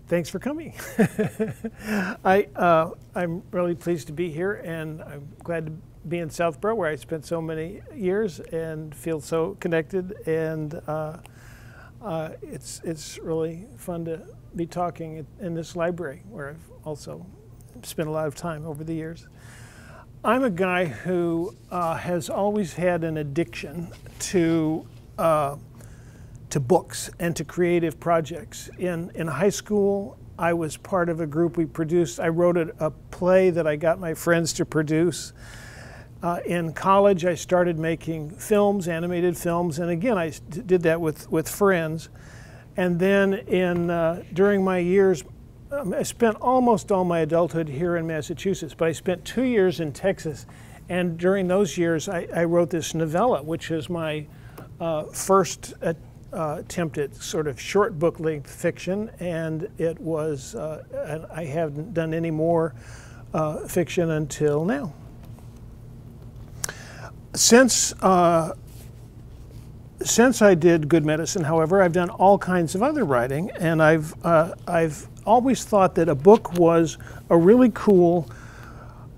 Thanks for coming. I'm really pleased to be here, and I'm glad to be in Southborough, where I spent so many years and feel so connected. And it's really fun to be talking in this library, where I've also spent a lot of time over the years. I'm a guy who has always had an addiction to books and to creative projects. In high school, I was part of a group we produced. I wrote a play that I got my friends to produce. In college, I started making films, animated films, and again, I did that with friends. And then during my years, I spent almost all my adulthood here in Massachusetts, but I spent 2 years in Texas. And during those years, I wrote this novella, which is my first attempt at sort of short book length fiction, and it was, I haven't done any more fiction until now. Since I did Good Medicine, however, I've done all kinds of other writing, and I've always thought that a book was a really cool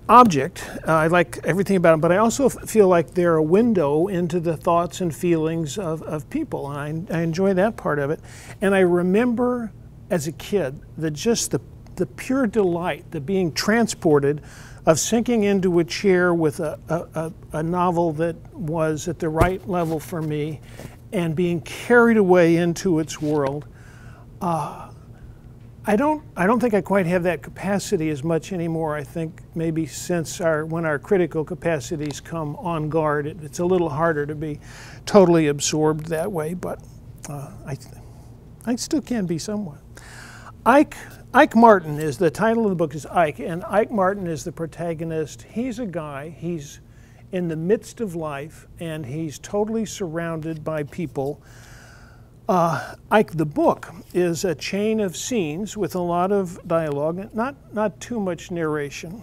object. I like everything about them, but I also feel like they're a window into the thoughts and feelings of people, and I enjoy that part of it. And I remember as a kid just the pure delight, the being transported, of sinking into a chair with a novel that was at the right level for me and being carried away into its world. I don't think I quite have that capacity as much anymore. I think maybe since when our critical capacities come on guard, it's a little harder to be totally absorbed that way, but I still can be somewhat. Ike Martin is the title of the book, is Ike, and Ike Martin is the protagonist. He's a guy, he's in the midst of life, and he's totally surrounded by people. Ike the book is a chain of scenes with a lot of dialogue, not too much narration.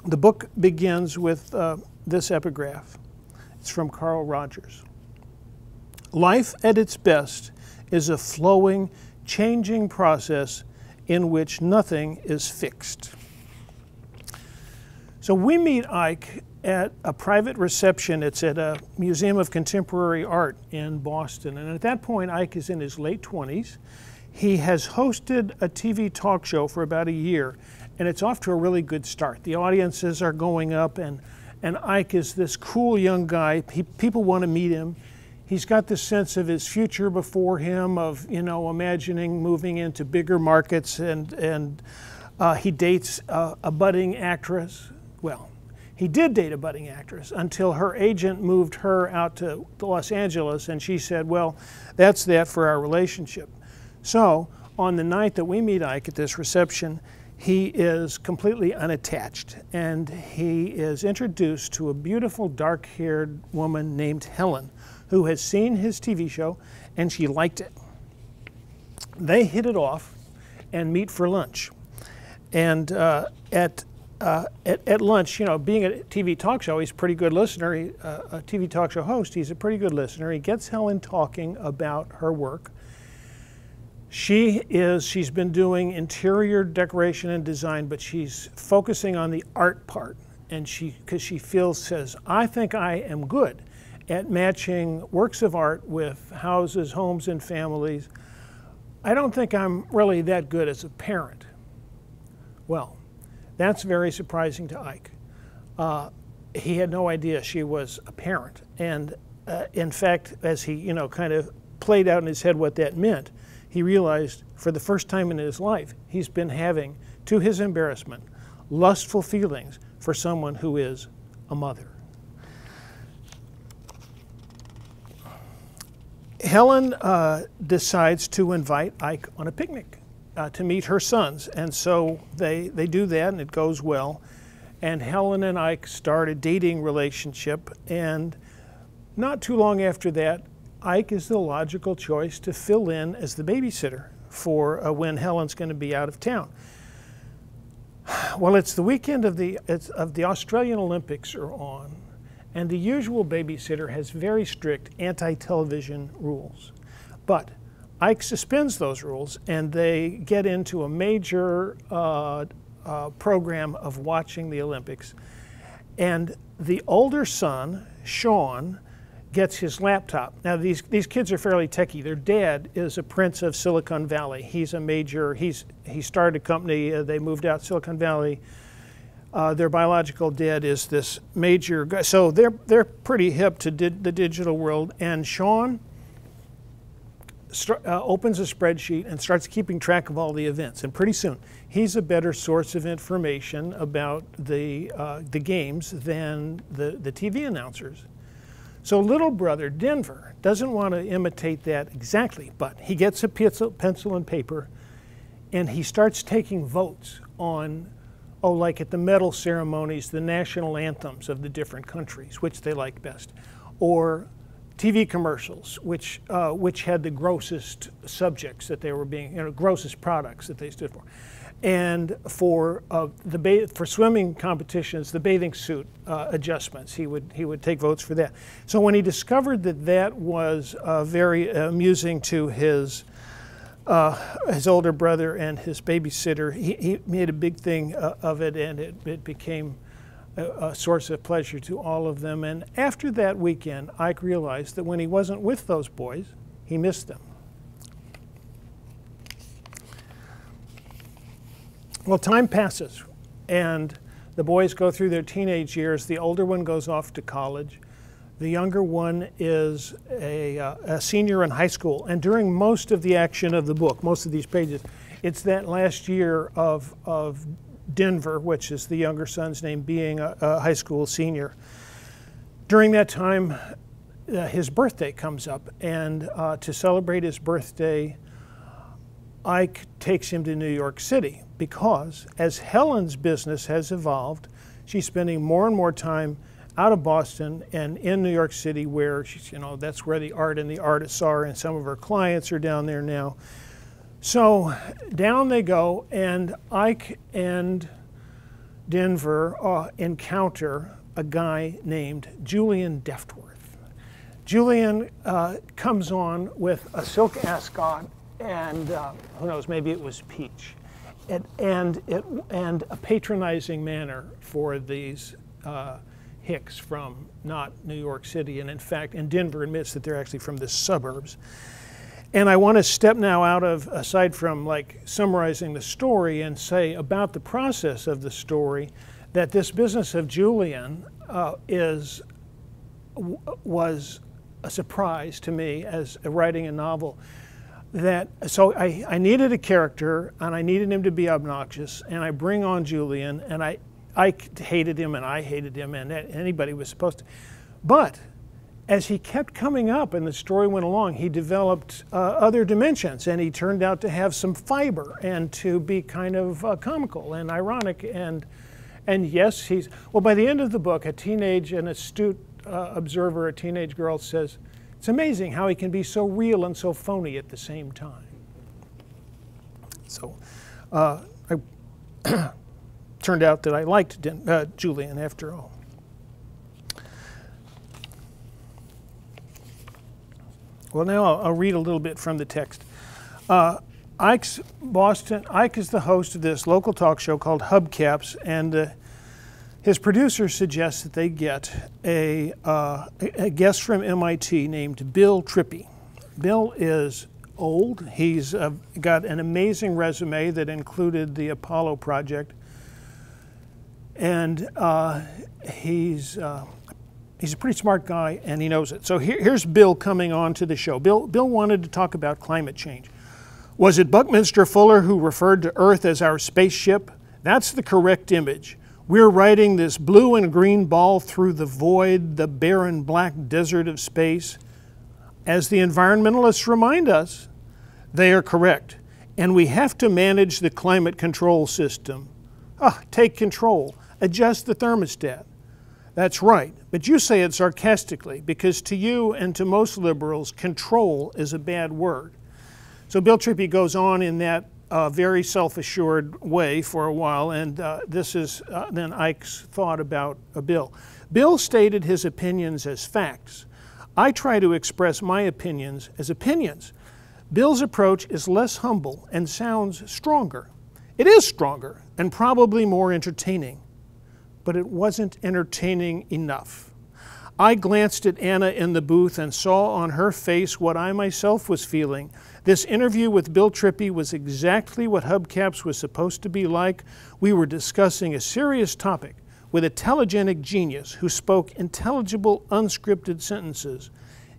The book begins with this epigraph. It's from Carl Rogers. Life at its best is a flowing, changing process in which nothing is fixed. So we meet Ike at a private reception. It's at a Museum of Contemporary Art in Boston. And at that point, Ike is in his late 20s. He has hosted a TV talk show for about a year, and it's off to a really good start. The audiences are going up, and Ike is this cool young guy. People want to meet him. He's got this sense of his future before him, of, you know, imagining moving into bigger markets, and he dates a budding actress. Well, he did date a budding actress until her agent moved her out to Los Angeles, and she said, well, that's that for our relationship. So on the night that we meet Ike at this reception, he is completely unattached, and he is introduced to a beautiful dark-haired woman named Helen, who has seen his TV show, and she liked it. They hit it off and meet for lunch. And at lunch, you know, being a TV talk show, he's a pretty good listener. A TV talk show host, he's a pretty good listener. He gets Helen talking about her work. She's been doing interior decoration and design, but she's focusing on the art part. And because she says, I think I am good at matching works of art with houses, homes, and families. I don't think I'm really that good as a parent. Well, that's very surprising to Ike. He had no idea she was a parent. And in fact, as he, you know, kind of played out in his head what that meant, he realized for the first time in his life, he's been having, to his embarrassment, lustful feelings for someone who is a mother. Helen decides to invite Ike on a picnic to meet her sons, and so they do that, and it goes well. And Helen and Ike start a dating relationship, and not too long after that, Ike is the logical choice to fill in as the babysitter for when Helen's going to be out of town. Well, it's the weekend of the Australian Olympics are on, and the usual babysitter has very strict anti-television rules. But Ike suspends those rules, and they get into a major program of watching the Olympics. And the older son, Sean, gets his laptop. Now these kids are fairly techie. Their dad is a prince of Silicon Valley. He's a major, he started a company, they moved out Silicon Valley. Their biological dad is this major guy. So they're pretty hip to the digital world. And Sean opens a spreadsheet and starts keeping track of all the events. And pretty soon, he's a better source of information about the games than the TV announcers. So little brother, Denver, doesn't want to imitate that exactly, but he gets a pencil and paper, and he starts taking votes on, like at the medal ceremonies, the national anthems of the different countries, which they like best, or TV commercials, which had the grossest subjects that they were being, grossest products that they stood for. And for for swimming competitions, the bathing suit adjustments, he would take votes for that. So when he discovered that was very amusing to his older brother and his babysitter, he made a big thing of it, and it became a source of pleasure to all of them. And after that weekend, Ike realized that when he wasn't with those boys, he missed them. Well, time passes, and the boys go through their teenage years. The older one goes off to college. The younger one is a senior in high school. And during most of the action of the book, most of these pages, it's that last year of Denver, which is the younger son's name, being a high school senior. During that time, his birthday comes up, and to celebrate his birthday, Ike takes him to New York City, because as Helen's business has evolved, she's spending more and more time out of Boston and in New York City, where she's, that's where the art and the artists are, and some of her clients are down there now. So down they go, and Ike and Denver encounter a guy named Julian Deftworth. Julian comes on with a silk ascot, and who knows, maybe it was peach, and a patronizing manner for these hicks from not New York City, and in fact, and Denver admits that they're actually from the suburbs. And I want to step now aside from like summarizing the story, and say about the process of the story, that this business of Julian was a surprise to me as writing a novel. So I needed a character, and I needed him to be obnoxious, and I bring on Julian, and I hated him, and I hated him, and anybody was supposed to. But as he kept coming up and the story went along, he developed other dimensions, and he turned out to have some fiber and to be kind of comical and ironic. And yes, by the end of the book, an astute observer, a teenage girl, says, it's amazing how he can be so real and so phony at the same time. So I turned out that I liked Julian after all. Well, now I'll read a little bit from the text. Ike is the host of this local talk show called Hubcaps, and his producer suggests that they get a guest from MIT named Bill Trippi. Bill is old. He's got an amazing resume that included the Apollo project, and he's a pretty smart guy, and he knows it. So here's Bill coming on to the show. Bill wanted to talk about climate change. Was it Buckminster Fuller who referred to Earth as our spaceship? That's the correct image. We're riding this blue and green ball through the void, the barren black desert of space. As the environmentalists remind us, they are correct. And we have to manage the climate control system. Take control. Adjust the thermostat. That's right, but you say it sarcastically, because to you and to most liberals, control is a bad word. So Bill Trippi goes on in that very self-assured way for a while, and this is then Ike's thought about Bill. Bill stated his opinions as facts. I try to express my opinions as opinions. Bill's approach is less humble and sounds stronger. It is stronger and probably more entertaining, but it wasn't entertaining enough. I glanced at Anna in the booth and saw on her face what I myself was feeling. This interview with Bill Trippi was exactly what Hubcaps was supposed to be like. We were discussing a serious topic with a telegenic genius who spoke intelligible, unscripted sentences.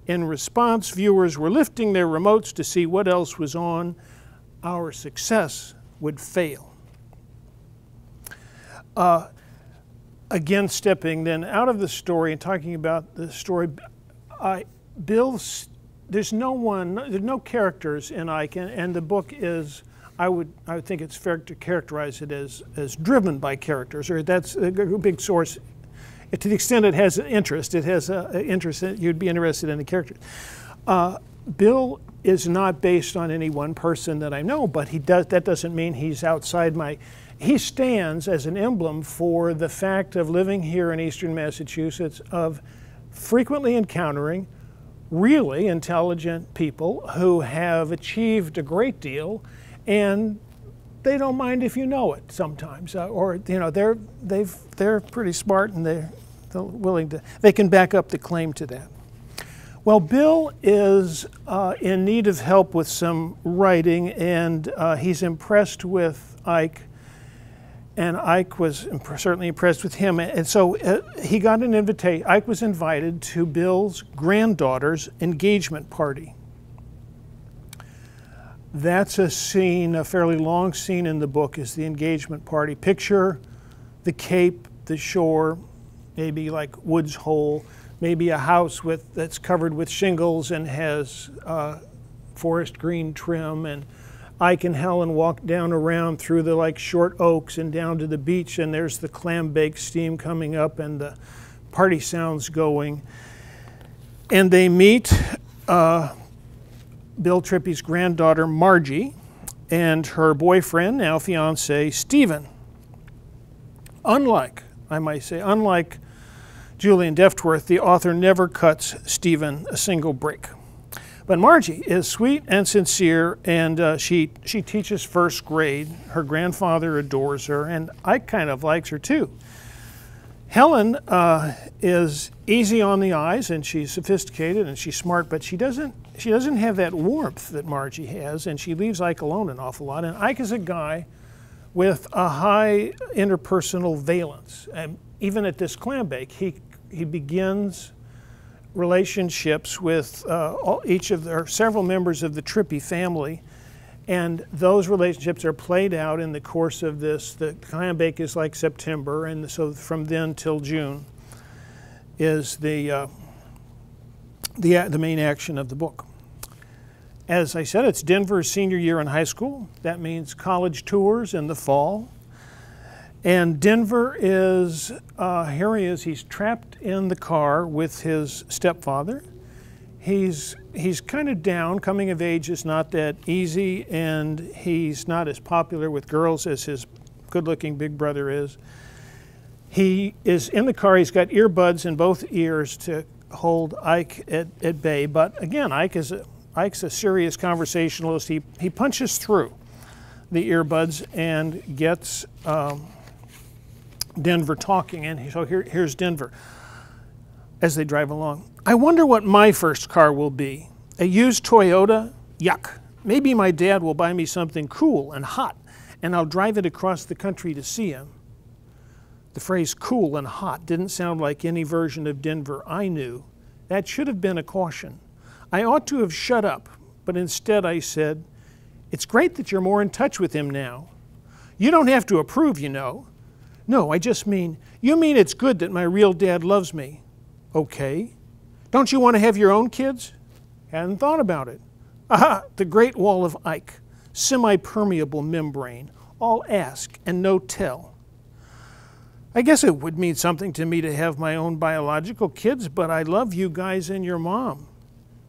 In response, viewers were lifting their remotes to see what else was on. Our success would fail. Again, stepping then out of the story and talking about the story, there's no characters in Ike, and the book is, I would think it's fair to characterize it as driven by characters, or that's a big source. To the extent it has an interest, it has an interest that you'd be interested in the characters. Bill is not based on any one person that I know, but that doesn't mean he's outside my. He stands as an emblem for the fact of living here in eastern Massachusetts, of frequently encountering really intelligent people who have achieved a great deal, and they don't mind if you know it sometimes, or you know they're pretty smart and they're willing to, they can back up the claim to that. Well, Bill is in need of help with some writing, and he's impressed with Ike. And Ike was certainly impressed with him. And so he got an invitation. Ike was invited to Bill's granddaughter's engagement party. That's a scene, a fairly long scene in the book, is the engagement party. Picture the Cape, the shore, maybe like Woods Hole, maybe a house that's covered with shingles and has forest green trim, and Ike and Helen walk down around through the like short oaks and down to the beach, and there's the clam bake steam coming up and the party sounds going. And they meet Bill Trippi's granddaughter Margie and her boyfriend, now fiance, Stephen. Unlike, I might say, unlike Julian Deftworth, the author never cuts Stephen a single break. But Margie is sweet and sincere, and she teaches first grade. Her grandfather adores her, and Ike kind of likes her too. Helen is easy on the eyes, and she's sophisticated and she's smart, but she doesn't have that warmth that Margie has, and she leaves Ike alone an awful lot. And Ike is a guy with a high interpersonal valence. And even at this clam bake, he begins relationships with several members of the Trippi family, and those relationships are played out in the course of this. The clam bake is like September, and so from then till June is the main action of the book. As I said, it's Denver's senior year in high school. That means college tours in the fall. And Denver is, here he is, he's trapped in the car with his stepfather. He's kind of down. Coming of age is not that easy, and he's not as popular with girls as his good-looking big brother is. He is in the car, he's got earbuds in both ears to hold Ike at bay, but again, Ike's a serious conversationalist. He punches through the earbuds and gets Denver talking, and so here's Denver as they drive along. I wonder what my first car will be. A used Toyota? Yuck. Maybe my dad will buy me something cool and hot, and I'll drive it across the country to see him. The phrase cool and hot didn't sound like any version of Denver I knew. That should have been a caution. I ought to have shut up, but instead I said, "It's great that you're more in touch with him now. You don't have to approve, you know." "No, I just mean, you mean it's good that my real dad loves me." "Okay. Don't you want to have your own kids?" "Hadn't thought about it." "Aha, the Great Wall of Ike, semi-permeable membrane, all ask and no tell." "I guess it would mean something to me to have my own biological kids, but I love you guys and your mom."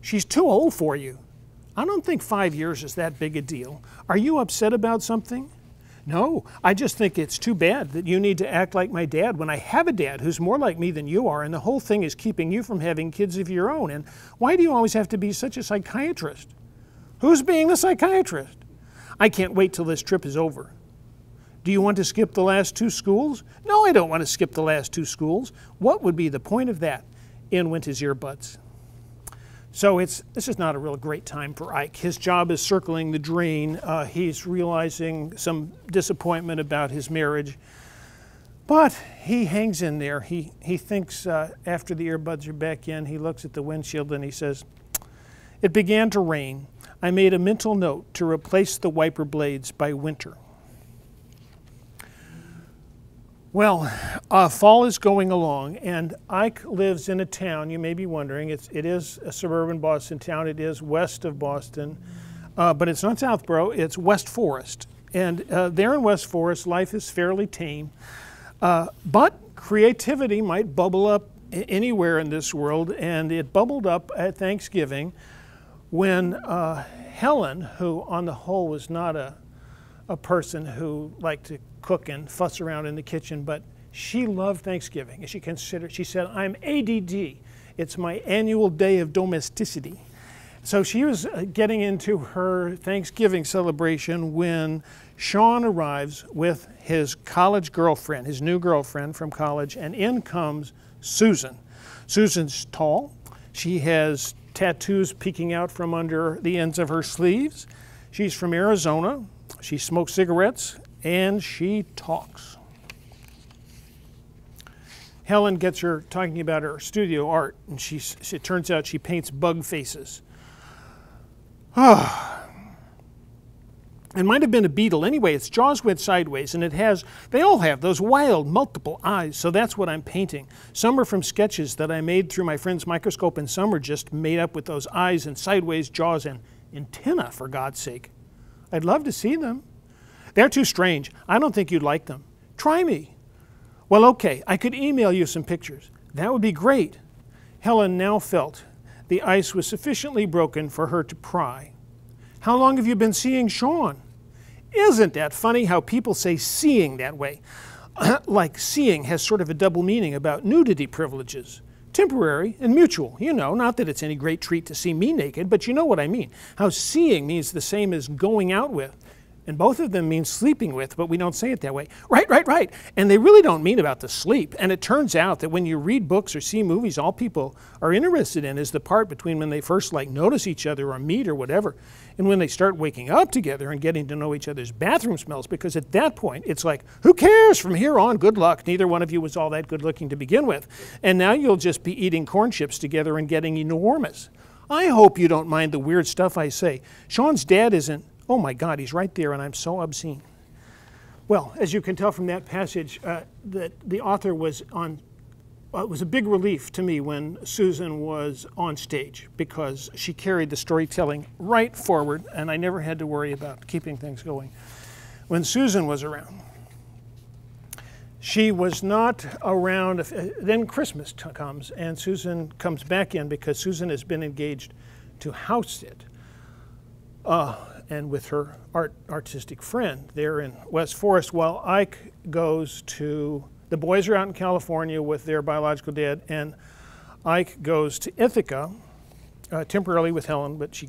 "She's too old for you." "I don't think 5 years is that big a deal. Are you upset about something?" "No, I just think it's too bad that you need to act like my dad when I have a dad who's more like me than you are, and the whole thing is keeping you from having kids of your own. And why do you always have to be such a psychiatrist?" Who's being the psychiatrist? I can't wait till this trip is over. Do you want to skip the last 2 schools? No, I don't want to skip the last 2 schools. What would be the point of that? In went his earbuds. So this is not a real great time for Ike. His job is circling the drain. He's realizing some disappointment about his marriage. But he hangs in there. He thinks after the earbuds are back in, he looks at the windshield and he says, "It began to rain. I made a mental note to replace the wiper blades by winter." Well, fall is going along, and Ike lives in a town, you may be wondering, it is a suburban Boston town, it is west of Boston, but it's not Southborough, it's West Forest. And there in West Forest, life is fairly tame, but creativity might bubble up anywhere in this world, and it bubbled up at Thanksgiving when Helen, who on the whole was not a person who liked to cook and fuss around in the kitchen, but she loved Thanksgiving. She said, "I'm ADD. It's my annual day of domesticity." So she was getting into her Thanksgiving celebration when Sean arrives with his college girlfriend, his new girlfriend from college, and in comes Susan. Susan's tall. She has tattoos peeking out from under the ends of her sleeves. She's from Arizona. She smokes cigarettes, and she talks. Helen gets her talking about her studio art, and it turns out she paints bug faces. It might have been a beetle. Anyway, its jaws went sideways, and they all have those wild, multiple eyes, so that's what I'm painting. Some are from sketches that I made through my friend's microscope, and some are just made up with those eyes and sideways jaws and antenna, for God's sake. I'd love to see them. They're too strange. I don't think you'd like them. Try me. Well, okay, I could email you some pictures. That would be great. Helen now felt the ice was sufficiently broken for her to pry. How long have you been seeing Sean? Isn't that funny how people say seeing that way? Like seeing has sort of a double meaning about nudity privileges. Temporary and mutual, you know, not that it's any great treat to see me naked, but you know what I mean. How seeing means the same as going out with. And both of them mean sleeping with, but we don't say it that way. Right. And they really don't mean about the sleep. And it turns out that when you read books or see movies, all people are interested in is the part between when they first notice each other or meet or whatever, and when they start waking up together and getting to know each other's bathroom smells, because at that point it's like, who cares? From here on, good luck. Neither one of you was all that good looking to begin with. And now you'll just be eating corn chips together and getting enormous. I hope you don't mind the weird stuff I say. Sean's dad isn't. Oh my God, he's right there, and I'm so obscene. Well, as you can tell from that passage, that the author was on. It was a big relief to me when Susan was on stage, because she carried the storytelling right forward, and I never had to worry about keeping things going. When Susan was around, she was not around. Then Christmas comes, and Susan comes back in because Susan has been engaged to house sit. And with her artistic friend there in West Forest, while Ike goes to, the boys are out in California with their biological dad, and Ike goes to Ithaca, temporarily with Helen, but she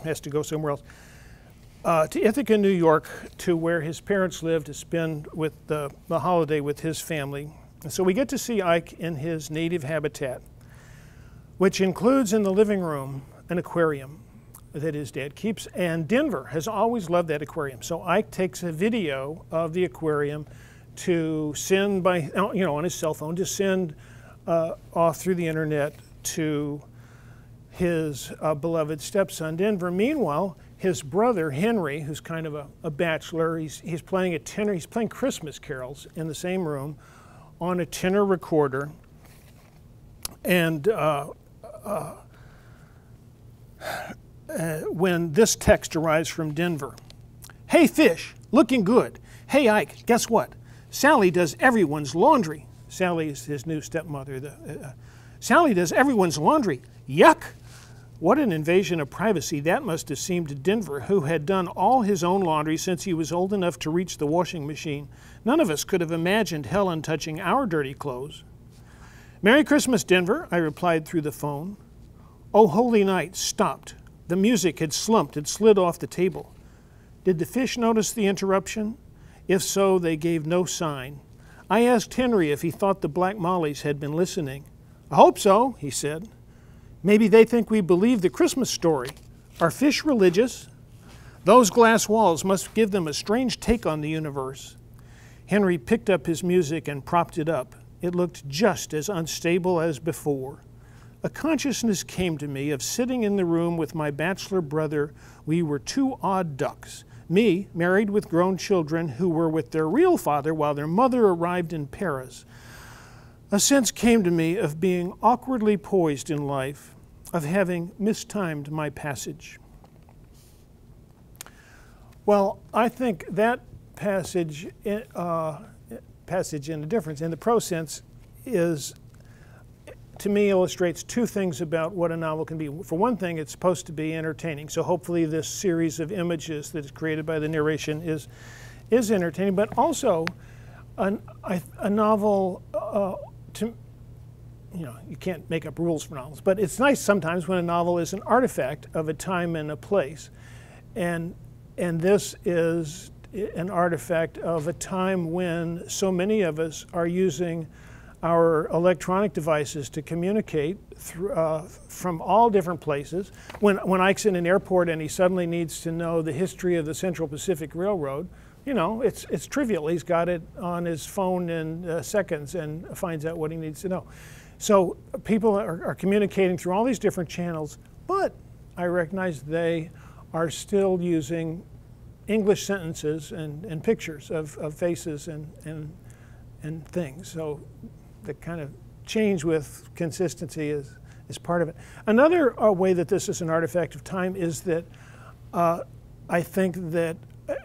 has to go somewhere else, to Ithaca, New York, to where his parents live to spend with the holiday with his family. And so we get to see Ike in his native habitat, which includes in the living room an aquarium that his dad keeps, and Denver has always loved that aquarium. So Ike takes a video of the aquarium to send by, on his cell phone, to send off through the internet to his beloved stepson, Denver. Meanwhile, his brother, Henry, who's kind of a bachelor, he's playing a tenor, he's playing Christmas carols in the same room on a tenor recorder, and when this text arrives from Denver. Hey fish, looking good. Hey Ike, guess what? Sally does everyone's laundry. Sally is his new stepmother. Sally does everyone's laundry. Yuck! What an invasion of privacy that must have seemed to Denver, who had done all his own laundry since he was old enough to reach the washing machine. None of us could have imagined Helen touching our dirty clothes. Merry Christmas, Denver, I replied through the phone. Oh, holy night stopped. The music had slumped and slid off the table. Did the fish notice the interruption? If so, they gave no sign. I asked Henry if he thought the black mollies had been listening. I hope so, he said. Maybe they think we believe the Christmas story. Are fish religious? Those glass walls must give them a strange take on the universe. Henry picked up his music and propped it up. It looked just as unstable as before. A consciousness came to me of sitting in the room with my bachelor brother. We were two odd ducks. Me, married with grown children who were with their real father while their mother arrived in Paris. A sense came to me of being awkwardly poised in life, of having mistimed my passage. Well, I think that passage in the difference, in the prose sense, to me illustrates two things about what a novel can be. For one thing, it's supposed to be entertaining. So hopefully this series of images that is created by the narration is entertaining, but also a novel, you can't make up rules for novels, but it's nice sometimes when a novel is an artifact of a time and a place. And this is an artifact of a time when so many of us are using our electronic devices to communicate from all different places. When Ike's in an airport and he suddenly needs to know the history of the Central Pacific Railroad, it's trivial. He's got it on his phone in seconds and finds out what he needs to know. So people are communicating through all these different channels, but I recognize they are still using English sentences and pictures of faces and things. So the kind of change with consistency is part of it. Another way that this is an artifact of time is that I think that,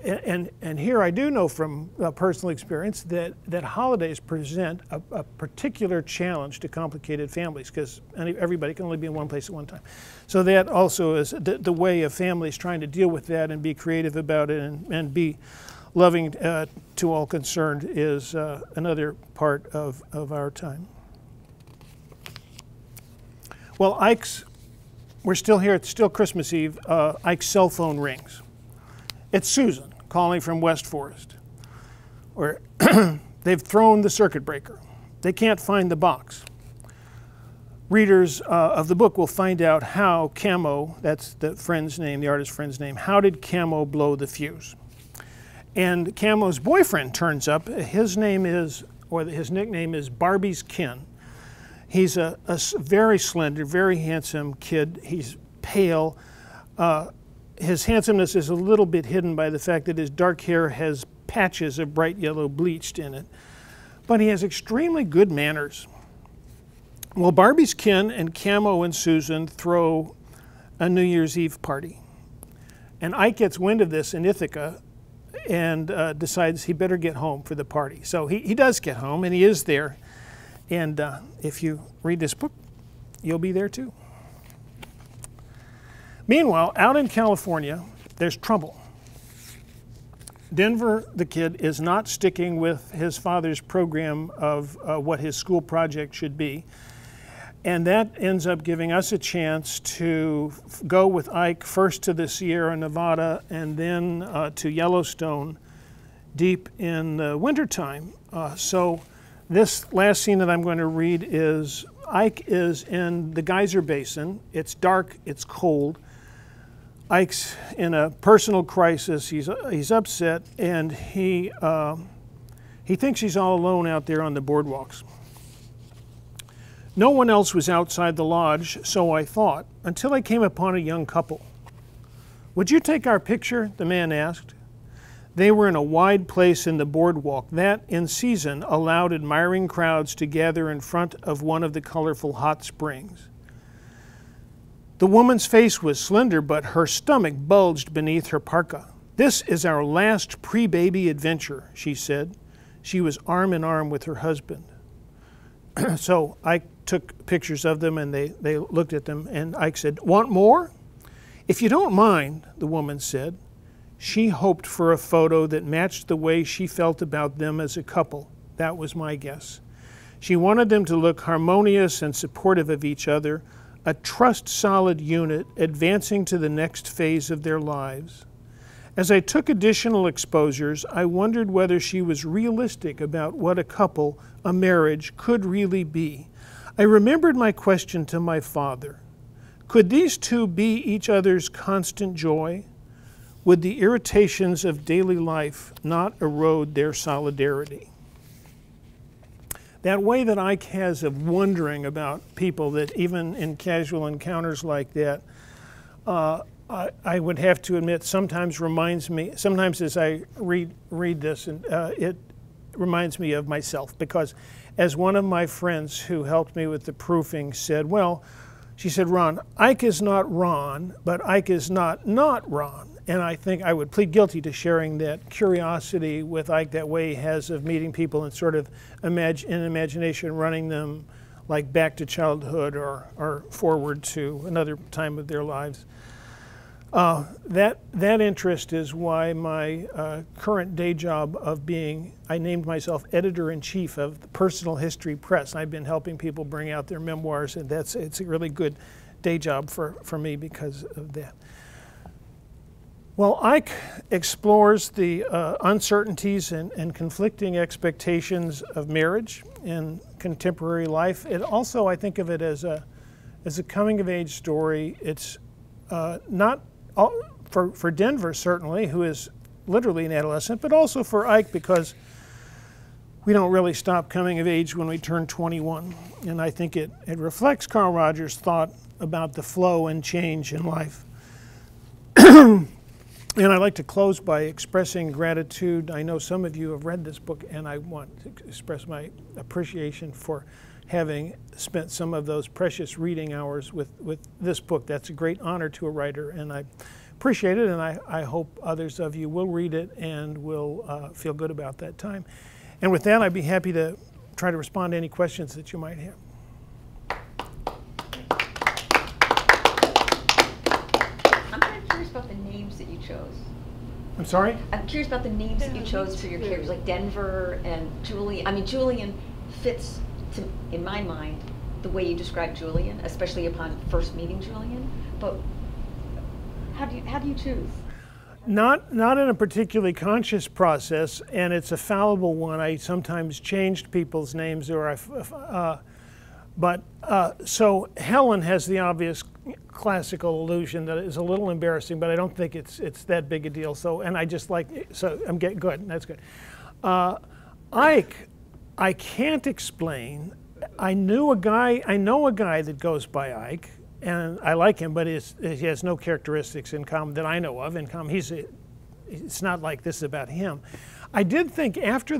and here I do know from personal experience, that holidays present a particular challenge to complicated families because everybody can only be in one place at one time. So that also is the way of families trying to deal with that and be creative about it and be loving to all concerned is another part of our time. Well, we're still here, it's still Christmas Eve. Ike's cell phone rings. It's Susan calling from West Forest. Or they've thrown the circuit breaker. They can't find the box. Readers of the book will find out how Camo, that's the friend's name, the artist's friend's name, how did Camo blow the fuse? And Camo's boyfriend turns up. His name is, or his nickname is Barbie's Kin. He's a very slender, very handsome kid. He's pale. His handsomeness is a little bit hidden by the fact that his dark hair has patches of bright yellow bleached in it. But he has extremely good manners. Well, Barbie's Kin and Camo and Susan throw a New Year's Eve party. And Ike gets wind of this in Ithaca and decides he better get home for the party. So he does get home, and he is there. And if you read this book, you'll be there too. Meanwhile, out in California, there's trouble. Denver, the kid, is not sticking with his father's program of what his school project should be. And that ends up giving us a chance to go with Ike first to the Sierra Nevada and then to Yellowstone deep in the wintertime. So this last scene that I'm going to read is Ike is in the geyser basin. It's dark, it's cold. Ike's in a personal crisis. He's upset, and he thinks he's all alone out there on the boardwalks. No one else was outside the lodge, so I thought, until I came upon a young couple. "Would you take our picture?" the man asked. They were in a wide place in the boardwalk that, in season, allowed admiring crowds to gather in front of one of the colorful hot springs. The woman's face was slender, but her stomach bulged beneath her parka. "This is our last pre-baby adventure," she said. She was arm in arm with her husband. So Ike took pictures of them, and they looked at them, and Ike said, "Want more?" "If you don't mind," the woman said. She hoped for a photo that matched the way she felt about them as a couple. That was my guess. She wanted them to look harmonious and supportive of each other, a trust-solid unit advancing to the next phase of their lives. As I took additional exposures, I wondered whether she was realistic about what a couple, a marriage, could really be. I remembered my question to my father. Could these two be each other's constant joy? Would the irritations of daily life not erode their solidarity? That way that Ike has of wondering about people, that even in casual encounters like that, I would have to admit sometimes reminds me, sometimes as I read this, and it reminds me of myself, because as one of my friends who helped me with the proofing said, well, she said, Ron, Ike is not Ron, but Ike is not Ron. And I think I would plead guilty to sharing that curiosity with Ike that way he has of meeting people and sort of in imagination running them like back to childhood or forward to another time of their lives. That interest is why my current day job of being, I named myself editor-in-chief of the Personal History Press. I've been helping people bring out their memoirs, and it's a really good day job for me because of that. Well, Ike explores the uncertainties and conflicting expectations of marriage in contemporary life. It also, I think of it as a coming-of-age story. It's not for Denver, certainly, who is literally an adolescent, but also for Ike, because we don't really stop coming of age when we turn 21. And I think it reflects Carl Rogers' thought about the flow and change in life. And I'd like to close by expressing gratitude. I know some of you have read this book, and I want to express my appreciation for having spent some of those precious reading hours with this book. That's a great honor to a writer, and I appreciate it, and I hope others of you will read it and will feel good about that time. And with that, I'd be happy to try to respond to any questions that you might have. I'm kind of curious about the names that you chose. I'm sorry? I'm curious about the names that you chose for your characters, like Denver and Julian. I mean, Julian fits, in my mind, the way you describe Julian, especially upon first meeting Julian. But how do you choose? Not in a particularly conscious process, and it's a fallible one. I sometimes changed people's names, so Helen has the obvious classical illusion that is a little embarrassing, but I don't think it's that big a deal. So, and I just like, so I'm getting good. That's good. Ike, I can't explain. I know a guy that goes by Ike, and I like him, but he has no characteristics in common that I know of in common. It's not like this is about him. I did think after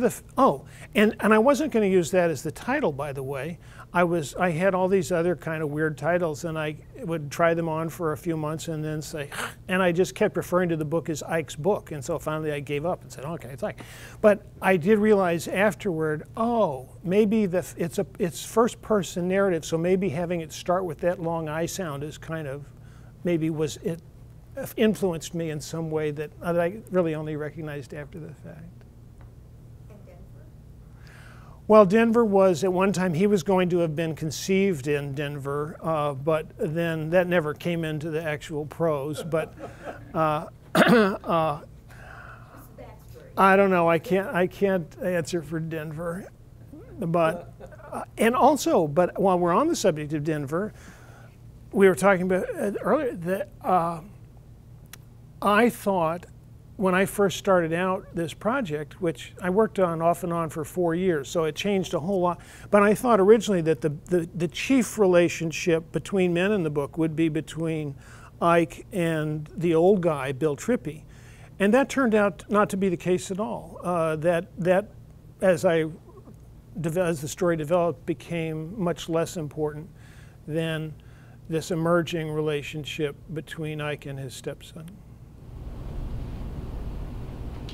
and I wasn't going to use that as the title, by the way. I had all these other kind of weird titles, and I would try them on for a few months and then say, and I just kept referring to the book as Ike's book, and so finally I gave up and said, okay, it's Ike. But I did realize afterward, maybe it's first person narrative, so maybe having it start with that long I sound is kind of, it influenced me in some way that I really only recognized after the fact. Well, Denver was, at one time, he was going to have been conceived in Denver, but then that never came into the actual prose. But I don't know. I can't answer for Denver. But but while we're on the subject of Denver, we were talking about earlier that I thought, when I first started out this project, which I worked on off and on for 4 years, so it changed a whole lot. But I thought originally that the chief relationship between men in the book would be between Ike and the old guy, Bill Trippi. And that turned out not to be the case at all. That as the story developed, became much less important than this emerging relationship between Ike and his stepson.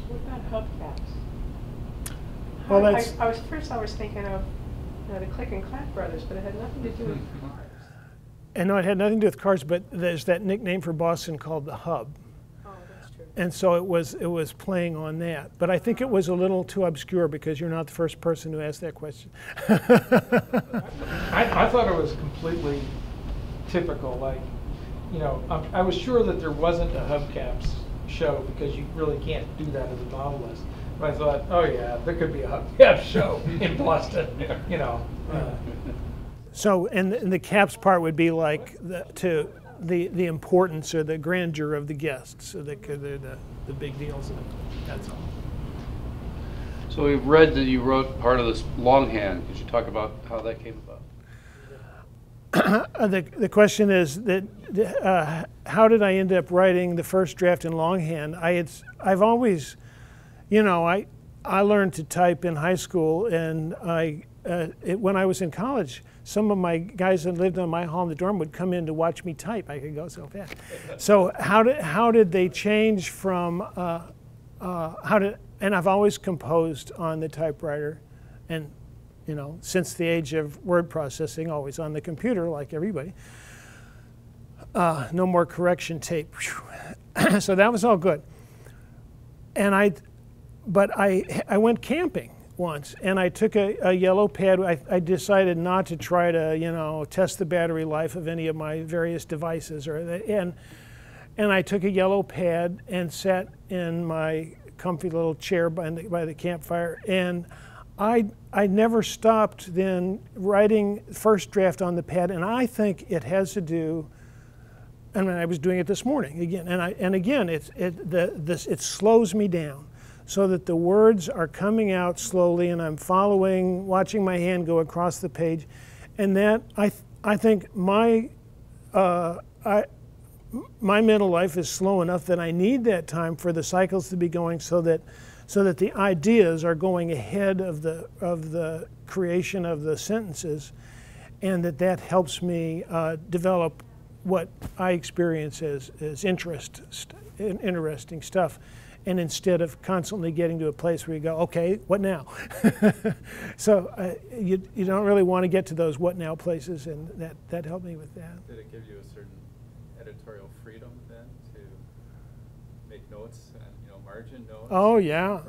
What about hubcaps? Well, I was thinking of the Click and Clack brothers, but it had nothing to do with cars. And no, it had nothing to do with cars, but there's that nickname for Boston called the Hub. Oh, that's true. And so it was playing on that. But I think it was a little too obscure because you're not the first person who asked that question. I thought it was completely typical. Like, you know, I was sure that there wasn't a hubcaps show because you really can't do that as a novelist. But I thought, oh yeah, there could be a hubcaps show in Boston, you know. So, and the caps part would be like the importance or the grandeur of the guests, so they're the big deals, and that's all. So we've read that you wrote part of this longhand. Could you talk about how that came about? The question is that how did I end up writing the first draft in longhand? I've always, you know, I learned to type in high school, and when I was in college, some of my guys that lived on my hall in the dorm would come in to watch me type. I could go so fast. So how did they change from and I've always composed on the typewriter, and you know, since the age of word processing, always on the computer like everybody. No more correction tape. So that was all good. And I went camping once, and I took a yellow pad. I decided not to try to, you know, test the battery life of any of my various devices, and I took a yellow pad and sat in my comfy little chair by the campfire, and I never stopped then writing first draft on the pad, and I think it has to do. I mean, I was doing it this morning again, and again, it slows me down, so that the words are coming out slowly, and I'm watching my hand go across the page, and that I think my mental life is slow enough that I need that time for the cycles to be going, so that the ideas are going ahead of the creation of the sentences, and that helps me develop what I experience as interesting stuff. And instead of constantly getting to a place where you go, okay, what now? So you don't really want to get to those what now places, and that helped me with that. Did it give you a certain editorial freedom then to make notes and, you know, margin notes? Oh yeah,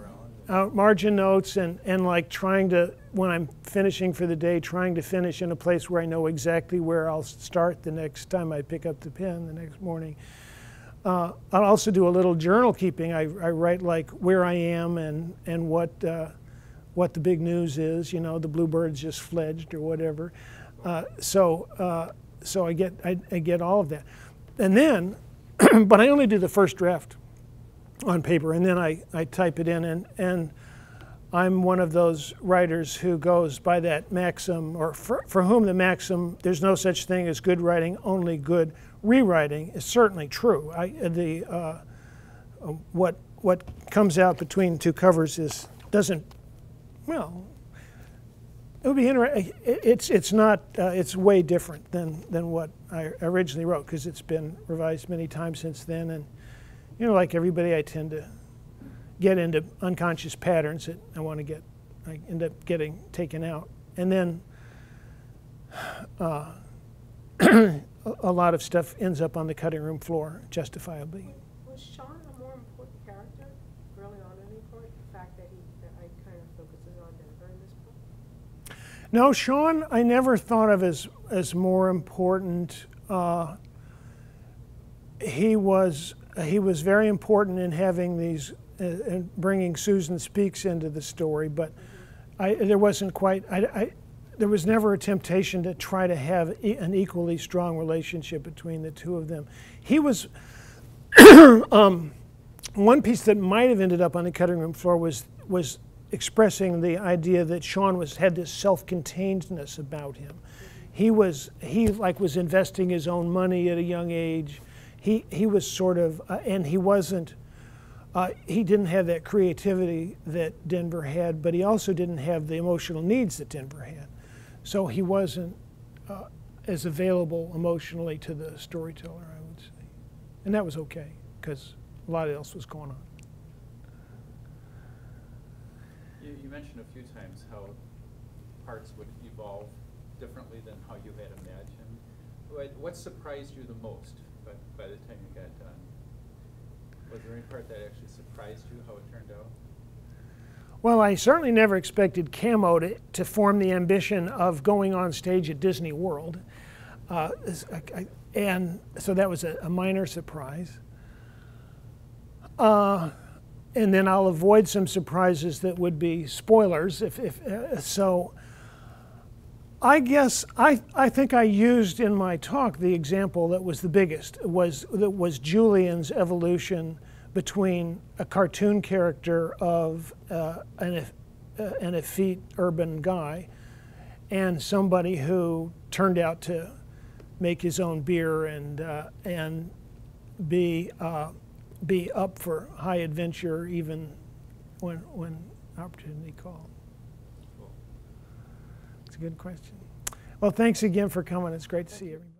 margin notes, and like trying to, when I'm finishing for the day, trying to finish in a place where I know exactly where I'll start the next time I pick up the pen the next morning. I'll also do a little journal keeping. I write like where I am and what the big news is. You know, the bluebirds just fledged or whatever. So I get all of that, and then, but I only do the first draft on paper, and then I type it in, and I'm one of those writers who goes by that maxim, or for whom the maxim, there's no such thing as good writing, only good rewriting, is certainly true. What comes out between two covers doesn't, well, it would be interesting. It's way different than what I originally wrote, because it's been revised many times since then, and you know, like everybody, I tend to get into unconscious patterns that I end up getting taken out, and then a lot of stuff ends up on the cutting room floor, justifiably. Was Sean a more important character early on in the report? The fact that I kind of focuses on Denver in this book? No, Sean, I never thought of as more important. He was very important in having these, and bringing Susan Speaks into the story, but there wasn't quite. There was never a temptation to try to have an equally strong relationship between the two of them. He was one piece that might have ended up on the cutting room floor was expressing the idea that Sean had this self-containedness about him. He was investing his own money at a young age. He was sort of, and he wasn't. He didn't have that creativity that Denver had, but he also didn't have the emotional needs that Denver had. So he wasn't as available emotionally to the storyteller, I would say. And that was okay, because a lot else was going on. You mentioned a few times how parts would evolve differently than how you had imagined. What surprised you the most by the time you got done? Was there any part that actually surprised you, how it turned out? Well, I certainly never expected Camo to form the ambition of going on stage at Disney World. And so that was a minor surprise. And then I'll avoid some surprises that would be spoilers. So I guess I think I used in my talk the example that was the biggest, that was Julian's evolution between a cartoon character of an effete urban guy and somebody who turned out to make his own beer and be up for high adventure even when opportunity called. It's a good question. Well, thanks again for coming. It's great to see everybody.